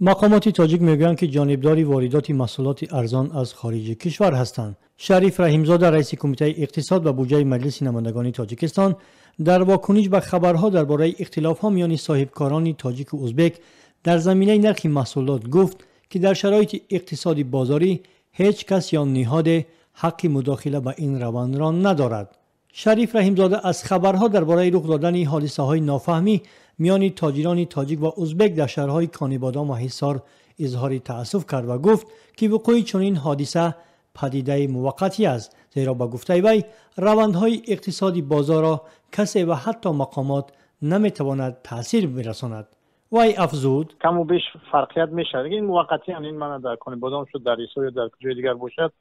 مقامات تاجیک میگویند که جانبدار واردات محصولات ارزان از خارج کشور هستند. شریف رحیمزاده رئیس کمیته اقتصاد و بودجه مجلس نمایندگان تاجیکستان در واکنش به خبرها درباره اختلاف‌ها میان صاحبکاران تاجیک و ازبک در زمینه نرخ محصولات گفت که در شرایط اقتصادی بازاری هیچ کس یا نهاد حق مداخله به این روند را ندارد. شریف رحیمزاده از خبرها درباره رخ دادن حادثه‌های نافهمی میان تاجران تاجیک و ازبک در شهرهای کانیبادام و حصار اظهار تأسف کرد و گفت که وقوع چنین حادثه پدیده موقتی است، زیرا با گفته وی روندهای اقتصادی بازار را کسی و حتی مقامات نمیتواند تأثیر برساند. وی افزود کم و بیش فرقیت میشه، این موقتی هم این من در کانیبادام شد، در حصار یا در جای دیگر باشد،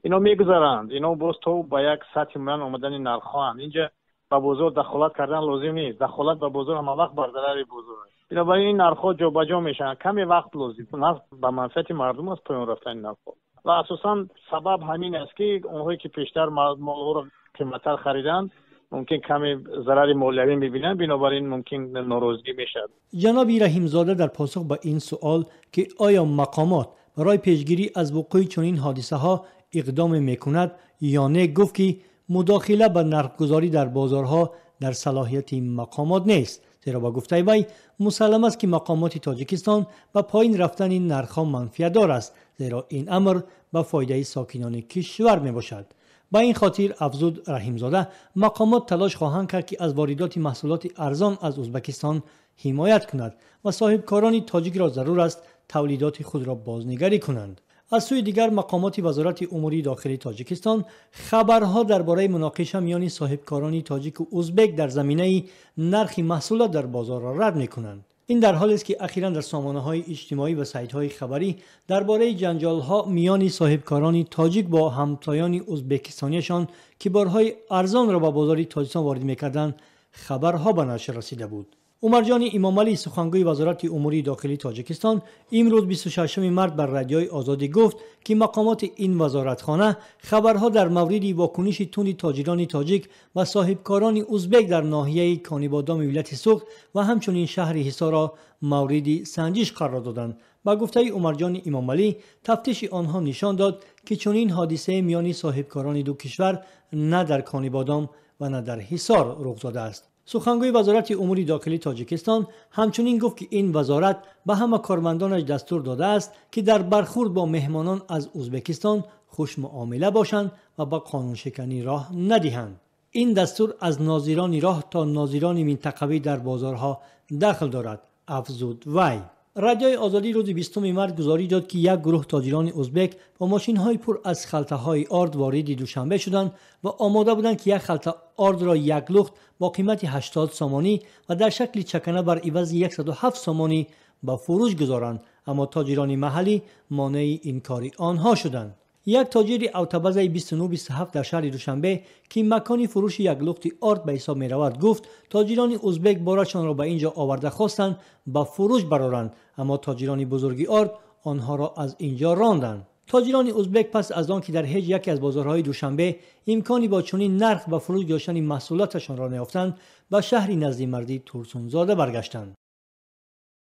اینا میگذرند. اینا باز تو با یک سطح من آمدن نرخ‌ها اینجا با بازار دخالت کردن لازم نیست. دخالت با بازار هم وقت بر ضرر بازار است. بنابراین این نرخ‌ها جابجا میشن، کمی وقت لازم است. به منفعت مردم است پایان رفتن این نرخ‌ها. و اساساً سبب همین است که اونهایی که پیشتر مال‌ها را قیمت‌تر خریدند ممکن کمی ضرر مالیوی می‌بینند، بنابراین ممکن ناراضگی میشد. جناب رحیمزاده در پاسخ به این سوال که آیا مقامات برای پیشگیری از وقوع چنین حادثه‌ها اقدام میکند یا نه، گفت که مداخله به نرخ‌گذاری در بازارها در صلاحیت مقامات نیست، زیرا با گفته وی مسلم است که مقامات تاجیکستان به پایین رفتن این نرخ‌ها منفعت دار است، زیرا این امر به فایده ساکنان کشور میباشد. با این خاطر افزود رحیمزاده مقامات تلاش خواهند کرد که از واردات محصولات ارزان از ازبکستان حمایت کند و صاحبکاران تاجیک را ضرور است تولیدات خود را بازنگری کنند. از سوی دیگر مقامات وزارت امور داخلی تاجیکستان خبرها درباره مناقشه میان صاحبکاران تاجیک و ازبک در زمینه نرخ محصولات در بازار را رد می‌کنند. این در حالی است که اخیراً در سامانه‌های اجتماعی و سایت‌های خبری درباره جنجال‌ها میان صاحبکاران تاجیک با همتایان ازبکستانیشان که بارهای ارزان را به بازار تاجیکستان وارد می‌کردند خبرها به نشر رسیده بود. عمرجان امامعلی سخنگوی وزارت امور داخلی تاجیکستان امروز 26 مارس بر رادیوی آزادی گفت که مقامات این وزارتخانه خبرها در مورد واکنش تند تاجران تاجیک و صاحبکاران ازبک در ناحیه کانیبادام ولایت سوخت و همچنین شهر حصار را مورد سنجش قرار دادند. با گفته عمرجان امامعلی تفتیش آنها نشان داد که چنین حادثه میان صاحبکاران دو کشور نه در کانیبادام و نه در حصار رخ داده است. سخنگوی وزارت امور داخلی تاجیکستان همچنین گفت که این وزارت به همه کارمندانش دستور داده است که در برخورد با مهمانان از ازبکستان خوش معامله باشند و به قانون شکنی راه ندهند. این دستور از ناظران راه تا ناظران منطقوی در بازارها دخل دارد، افزود وی. رادیوی آزادی روز 20 مارس گزارش داد که یک گروه تاجران ازبک با ماشین‌های پر از خلطه‌های آرد وارد دوشنبه شدند و آماده بودند که یک خلطه آرد را یک لخت با قیمت 80 سامانی و در شکل چکنه بر عوض 107 سامانی به فروش گذارند، اما تاجران محلی مانع این کار آنها شدند. یک تاجر اوتوبز 2927 در شهر دوشنبه که مکانی فروش یک لخت آرد به حساب می رود گفت تاجران ازبک بارشان را به اینجا آورده خواستند به فروش برارند، اما تاجران بزرگی آرد آنها را از اینجا راندند. تاجران ازبک پس از آن که در هیچ یک از بازارهای دوشنبه امکانی با چنین نرخ و فروش گذاشتن محصولاتشان را نیافتند به شهری نزد مردی ترسونزاده برگشتند.